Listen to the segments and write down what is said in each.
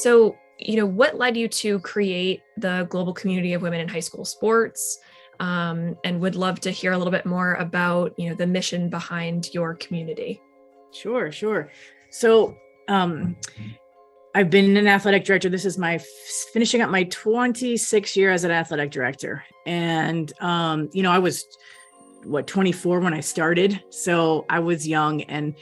So, what led you to create the global community of women in high school sports? And would love to hear a little bit more about, the mission behind your community. Sure. So, I've been an athletic director. This is my finishing up my 26th year as an athletic director. And, I was 24 when I started. So I was young, and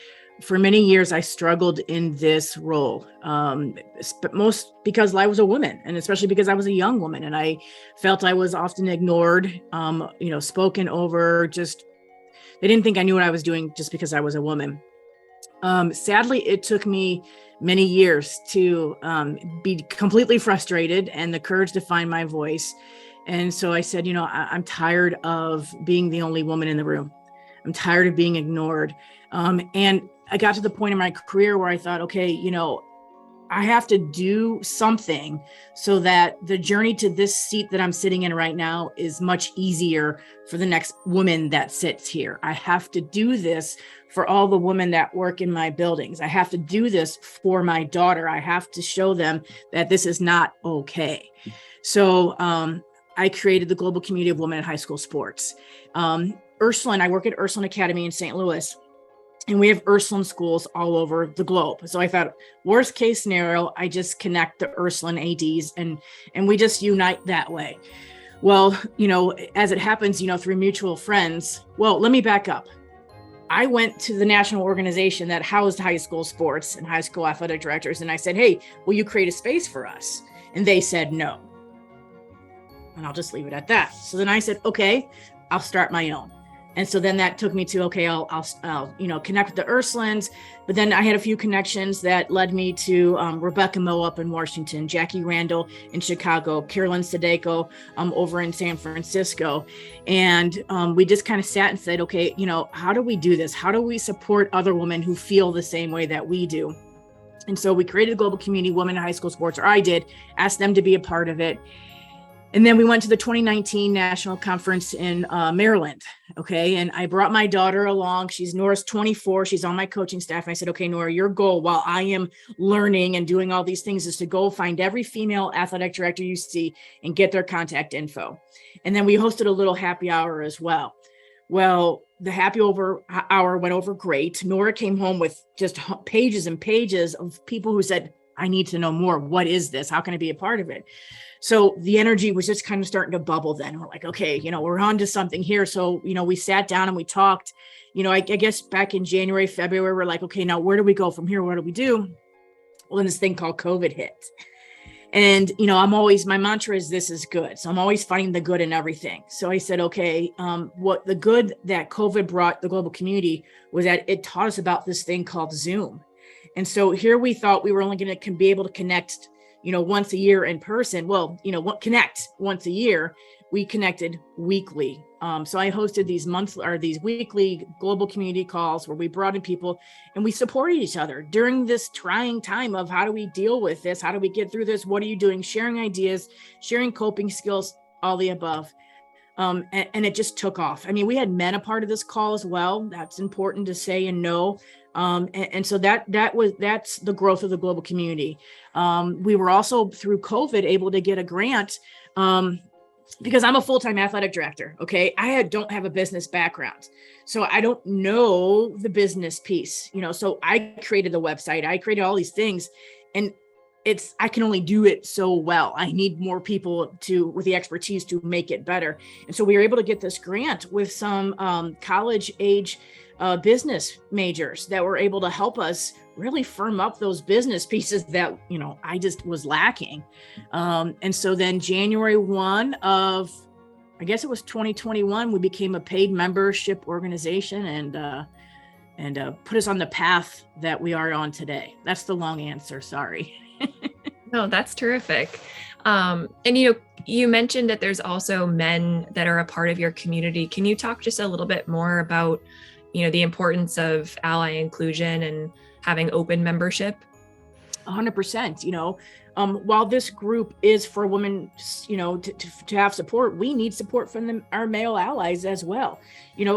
for many years I struggled in this role. But most because I was a woman, and especially because I was a young woman, and I felt I was often ignored, spoken over. Just, they didn't think I knew what I was doing just because I was a woman. Sadly, it took me many years to be completely frustrated and the courage to find my voice. And so I said, I'm tired of being the only woman in the room. I'm tired of being ignored. And I got to the point in my career where I thought, okay, I have to do something so that the journey to this seat that I'm sitting in right now is much easier for the next woman that sits here. I have to do this for all the women that work in my buildings. I have to do this for my daughter. I have to show them that this is not okay. So I created the Global Community of Women in High School Sports. Ursuline, I work at Ursuline Academy in St. Louis, and we have Ursuline schools all over the globe. So I thought, worst case scenario, I just connect the Ursuline ADs and we just unite that way. Well, as it happens, through mutual friends. Well, let me back up. I went to the national organization that housed high school sports and high school athletic directors. And I said, hey, will you create a space for us? And they said no. And I'll just leave it at that. So then I said, okay, I'll start my own. And so then that took me to, okay, I'll connect with the Ursulines. But then I had a few connections that led me to Rebecca Moe up in Washington, Jackie Randall in Chicago, Carolyn Sadeko over in San Francisco. And we just kind of sat and said, okay, how do we do this? How do we support other women who feel the same way that we do? And so we created a Global Community Women in High School Sports, or I did, asked them to be a part of it. And then we went to the 2019 national conference in Maryland. Okay. And I brought my daughter along. Nora's 24. She's on my coaching staff. And I said, okay, Nora, your goal while I am learning and doing all these things is to go find every female athletic director you see and get their contact info. And then we hosted a little happy hour as well. Well, the happy hour went over great. Nora came home with just pages and pages of people who said, I need to know more. What is this? How can I be a part of it? So the energy was just kind of starting to bubble then. We're like, okay, we're on to something here. So, we sat down and we talked, I guess back in January, February, we're like, okay, now where do we go from here? What do we do? Well, then this thing called COVID hit. And, my mantra is this is good. So I'm always finding the good in everything. So I said, okay, what the good that COVID brought the global community was that it taught us about this thing called Zoom. And so here we thought we were only going to be able to connect once a year in person. Well, connect once a year. We connected weekly. So I hosted these weekly global community calls where we brought in people and we supported each other during this trying time of how do we deal with this? How do we get through this? What are you doing? Sharing ideas, sharing coping skills, all the above. And it just took off. I mean, we had men a part of this call as well. That's important to say and know. And so that's the growth of the global community. We were also through COVID able to get a grant because I'm a full-time athletic director. Okay. I don't have a business background, so I don't know the business piece, so I created the website, I created all these things, and I can only do it so well. I need more people with the expertise to make it better. And so we were able to get this grant with some college age business majors that were able to help us really firm up those business pieces that, I just was lacking. And so then January 1 of, I guess it was 2021, we became a paid membership organization and put us on the path that we are on today. That's the long answer. Sorry. No, that's terrific. And you mentioned that there's also men that are a part of your community. Can you talk just a little bit more about, the importance of ally inclusion and having open membership? 100%. While this group is for women, to have support, we need support from our male allies as well.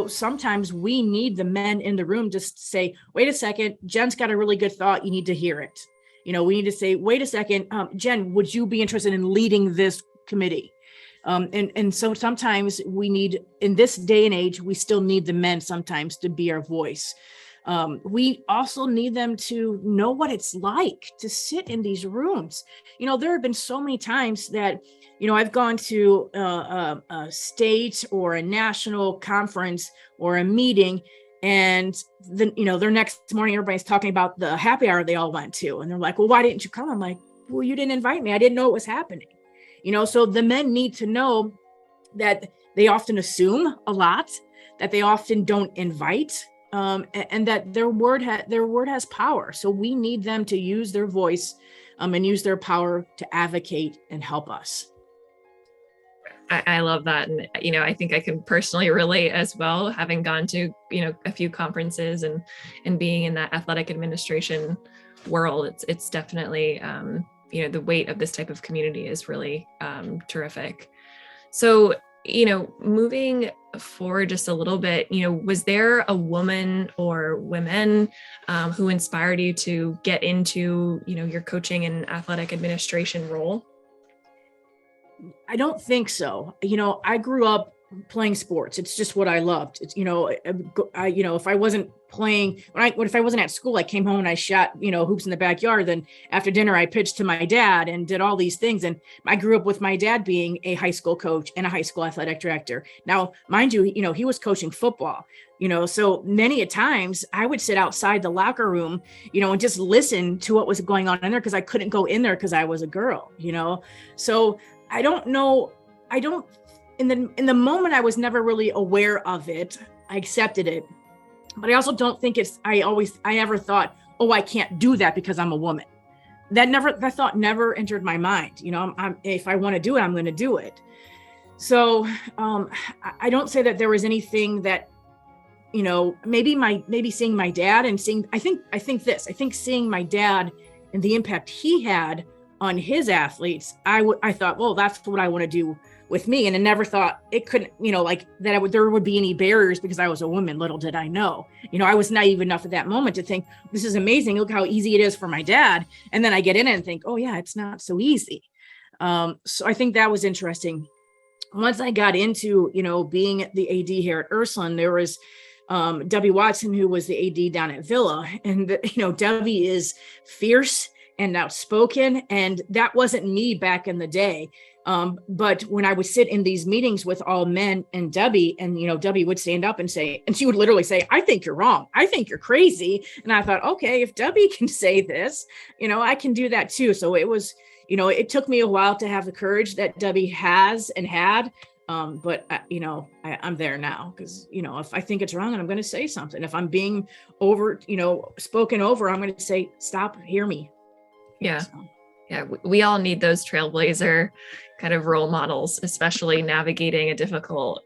Sometimes we need the men in the room just to say, wait a second, Jen's got a really good thought. You need to hear it. We need to say, wait a second, Jen, would you be interested in leading this committee? And so sometimes we need, in this day and age, we still need the men sometimes to be our voice. We also need them to know what it's like to sit in these rooms. There have been so many times that, I've gone to a state or a national conference or a meeting, and then, their next morning, everybody's talking about the happy hour they all went to. And they're like, well, why didn't you come? I'm like, well, you didn't invite me. I didn't know it was happening. So the men need to know that they often assume a lot, that they often don't invite, and that their word has power. So we need them to use their voice and use their power to advocate and help us. I love that. And, I think I can personally relate as well, having gone to, a few conferences and being in that athletic administration world. It's definitely, the weight of this type of community is really terrific. So, moving forward just a little bit, was there a woman or women who inspired you to get into, your coaching and athletic administration role? I don't think so. I grew up playing sports. It's just what I loved. It's, if I wasn't playing, if I wasn't at school, I came home and I shot, hoops in the backyard. Then after dinner, I pitched to my dad and did all these things. And I grew up with my dad being a high school coach and a high school athletic director. Now, mind you, he was coaching football, so many a times I would sit outside the locker room, and just listen to what was going on in there, because I couldn't go in there because I was a girl, so I don't know. In the moment, I was never really aware of it. I accepted it, but I also don't think I ever thought, oh, I can't do that because I'm a woman. That thought never entered my mind. If I want to do it, I'm going to do it. So I don't say that there was anything that, maybe seeing my dad and I think seeing my dad and the impact he had on his athletes, I thought, well, that's what I want to do with me. And I never thought it couldn't, there would be any barriers because I was a woman. Little did I know, I was naive enough at that moment to think, this is amazing. Look how easy it is for my dad. And then I get in it and think, oh yeah, it's not so easy. So I think that was interesting. Once I got into, being the AD here at Ursuline, there was Debbie Watson, who was the AD down at Villa. And, Debbie is fierce and outspoken. And that wasn't me back in the day. But when I would sit in these meetings with all men and Debbie, and, Debbie would stand up and say, and she would literally say, I think you're wrong. I think you're crazy. And I thought, okay, if Debbie can say this, I can do that too. So it was, it took me a while to have the courage that Debbie has and had. But I'm there now because, if I think it's wrong, and I'm going to say something. If I'm being spoken over, I'm going to say, stop, hear me. Yeah. So. Yeah. We all need those trailblazer kind of role models, especially navigating a difficult,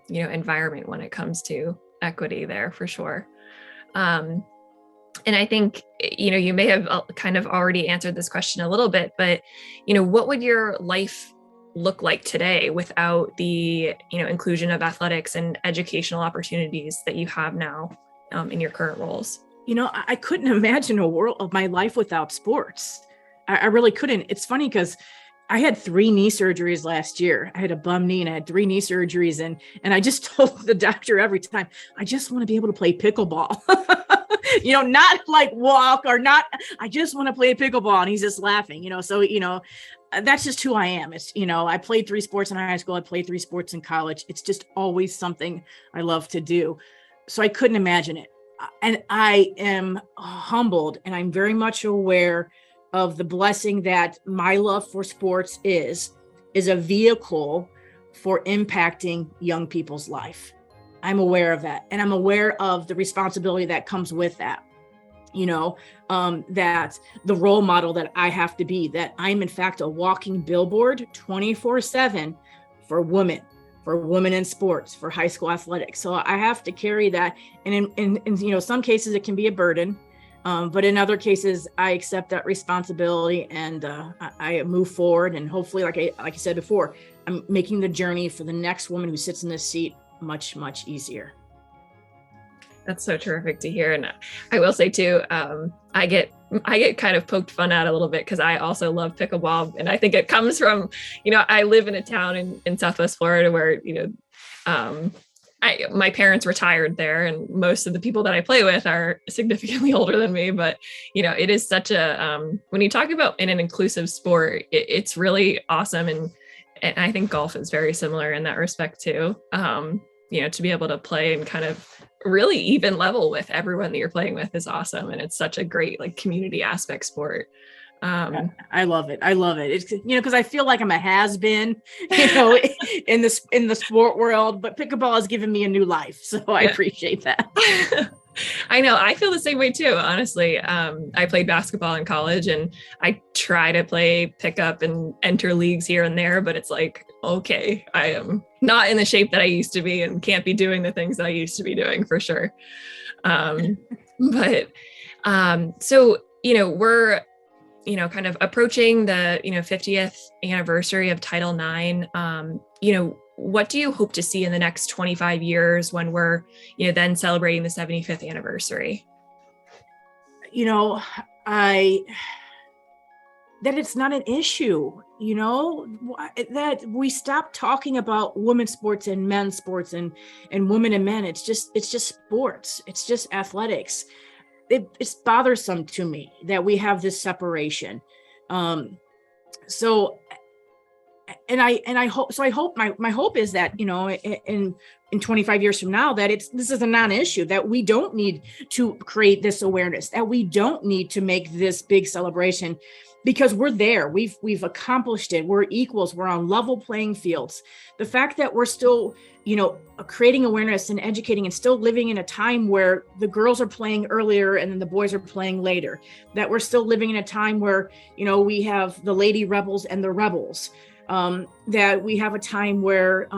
environment when it comes to equity there for sure. And I think, you may have kind of already answered this question a little bit, but, what would your life look like today without the, inclusion of athletics and educational opportunities that you have now in your current roles? I couldn't imagine a world of my life without sports. I really couldn't. It's funny because I had 3 knee surgeries last year. I had a bum knee and I had 3 knee surgeries. And I just told the doctor every time, I just want to be able to play pickleball, not like walk or not. I just want to play pickleball. And he's just laughing, so, that's just who I am. It's, I played 3 sports in high school. I played 3 sports in college. It's just always something I love to do. So I couldn't imagine it. And I am humbled, and I'm very much aware of the blessing that my love for sports is a vehicle for impacting young people's life. I'm aware of that. And I'm aware of the responsibility that comes with that, that the role model that I have to be, that I'm in fact a walking billboard 24/7 for women in sports, for high school athletics. So I have to carry that. And in some cases it can be a burden. But in other cases, I accept that responsibility and I move forward. And hopefully, like I said before, I'm making the journey for the next woman who sits in this seat much, much easier. That's so terrific to hear. And I will say too, I get I get kind of poked fun at a little bit because I also love pickleball. And I think it comes from, I live in a town in Southwest Florida where, my parents retired there, and most of the people that I play with are significantly older than me. But, it is such when you talk about in an inclusive sport, it's really awesome. And I think golf is very similar in that respect too. To be able to play and kind of really even level with everyone that you're playing with is awesome. And it's such a great like community aspect sport. I love it. It's, because I feel like I'm a has-been, in the sport world, but pickleball has given me a new life. So I appreciate that. I know. I feel the same way too, honestly. I played basketball in college, and I try to play pickup and enter leagues here and there, but it's like, okay, I am not in the shape that I used to be and can't be doing the things that I used to be doing for sure. So, we're, kind of approaching the, 50th anniversary of Title IX. What do you hope to see in the next 25 years when we're, then celebrating the 75th anniversary? That it's not an issue, that we stop talking about women's sports and men's sports and women and men. It's just sports. It's just athletics. It's bothersome to me that we have this separation. I hope my hope is that, in 25 years from now, that this is a non-issue, that we don't need to create this awareness, that we don't need to make this big celebration, because we're there. We've accomplished it. We're equals. We're on level playing fields. The fact that we're still, creating awareness and educating and still living in a time where the girls are playing earlier and then the boys are playing later, that we're still living in a time where, we have the lady rebels and the rebels, that we have a time where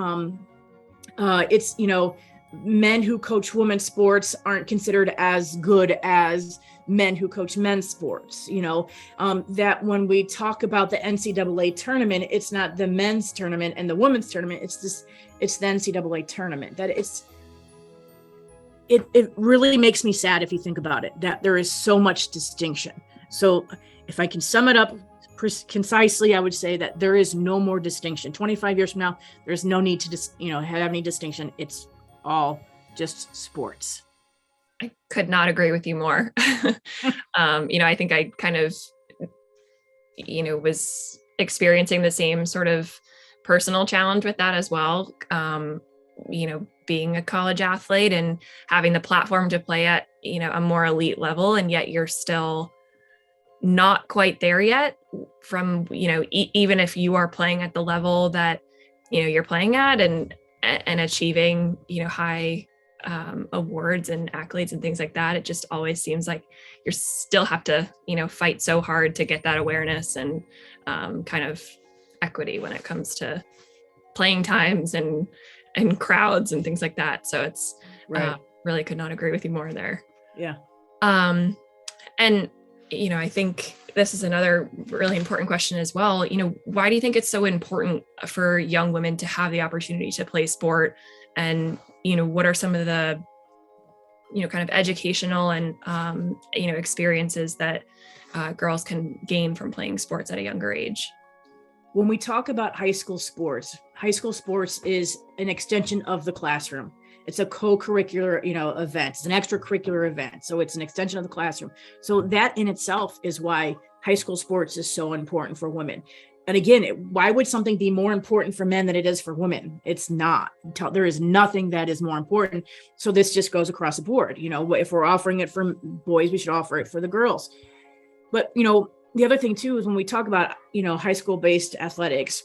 it's, men who coach women's sports aren't considered as good as men who coach men's sports, that when we talk about the NCAA tournament, it's not the men's tournament and the women's tournament, it's the NCAA tournament. That it really makes me sad if you think about it, that there is so much distinction. So if I can sum it up concisely, I would say that there is no more distinction. 25 years from now, there's no need to have any distinction. It's all just sports. I could not agree with you more. I think I kind of, was experiencing the same sort of personal challenge with that as well. Being a college athlete and having the platform to play at, a more elite level, and yet you're still not quite there yet from, even if you are playing at the level that, you're playing at and achieving, high awards and accolades and things like that. It just always seems like you still have to, fight so hard to get that awareness and kind of equity when it comes to playing times and crowds and things like that. So it's right. Really could not agree with you more there. Yeah. And, I think this is another really important question as well. Why do you think it's so important for young women to have the opportunity to play sport? And, what are some of the, kind of educational and, experiences that girls can gain from playing sports at a younger age? When we talk about high school sports is an extension of the classroom. It's a co-curricular, event. It's an extracurricular event. So it's an extension of the classroom. So that in itself is why high school sports is so important for women. And again, why would something be more important for men than it is for women? It's not. There is nothing that is more important. So this just goes across the board. If we're offering it for boys, we should offer it for the girls. But, the other thing too is when we talk about, high school based athletics,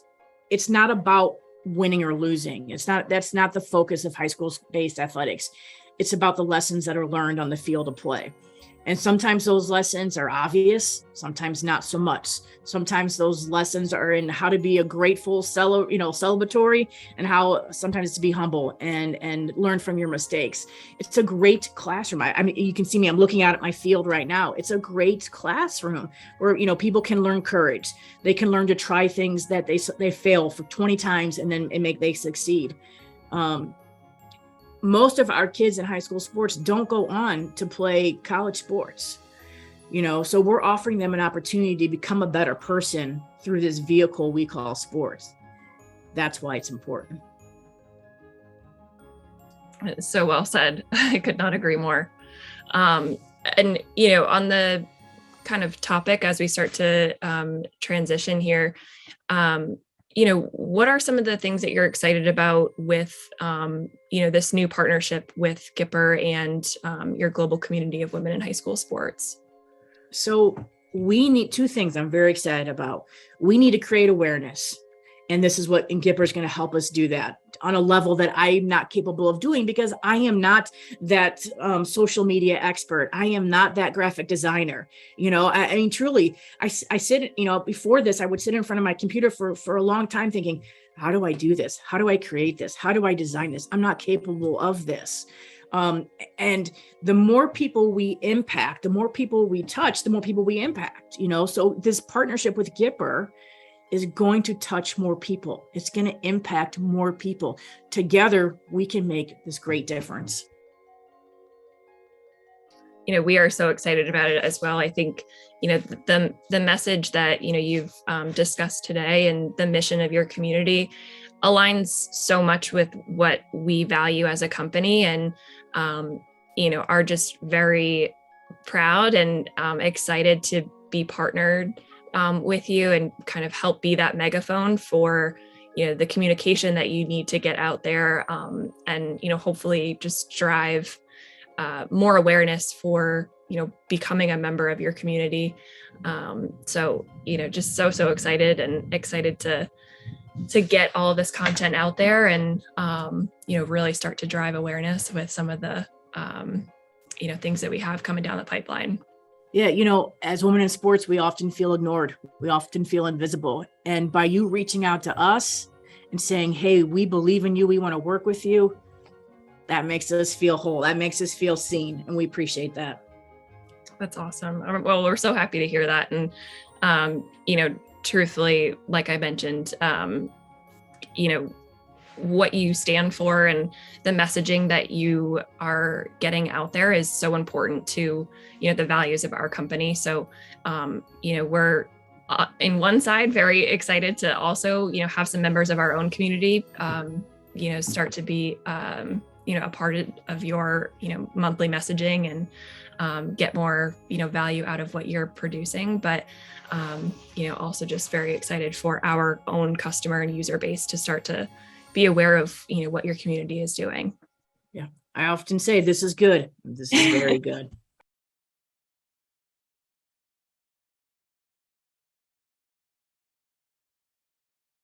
it's not about winning or losing. That's not the focus of high school based athletics. It's about the lessons that are learned on the field of play. And sometimes those lessons are obvious, sometimes not so much. Sometimes those lessons are in how to be a grateful, celebratory, and how sometimes to be humble and learn from your mistakes. It's a great classroom. I mean, you can see me, I'm looking out at my field right now. It's a great classroom where, people can learn courage. They can learn to try things that they fail for 20 times and then they succeed. Most of our kids in high school sports don't go on to play college sports. So we're offering them an opportunity to become a better person through this vehicle we call sports. That's why it's important. So well said. I could not agree more. And, on the kind of topic as we start to transition here, what are some of the things that you're excited about with, this new partnership with Gipper and your global community of women in high school sports? So we need two things I'm very excited about. We need to create awareness. And this is what Gipper is going to help us do that on a level that I'm not capable of doing, because I am not that social media expert. I am not that graphic designer. I mean, truly, I sit, before this, I would sit in front of my computer for a long time thinking, how do I do this? How do I create this? How do I design this? I'm not capable of this. And the more people we impact, the more people we touch, the more people we impact, so this partnership with Gipper is going to touch more people. It's going to impact more people. Together, we can make this great difference. We are so excited about it as well. I think, the message that, you've discussed today and the mission of your community aligns so much with what we value as a company, and, are just very proud and excited to be partnered with you and kind of help be that megaphone for, the communication that you need to get out there, and, hopefully just drive more awareness for, becoming a member of your community. So, just so excited to get all of this content out there and, really start to drive awareness with some of the, things that we have coming down the pipeline. Yeah, as women in sports, we often feel ignored. We often feel invisible. And by you reaching out to us and saying, hey, we believe in you, we want to work with you, that makes us feel whole. That makes us feel seen. And we appreciate that. That's awesome. Well, we're so happy to hear that. And, truthfully, like I mentioned, what you stand for and the messaging that you are getting out there is so important to, the values of our company. So, we're in one side very excited to also, have some members of our own community, start to be, a part of your, monthly messaging and get more, value out of what you're producing. But, also just very excited for our own customer and user base to start to be aware of, what your community is doing. Yeah. I often say, this is good. This is very good.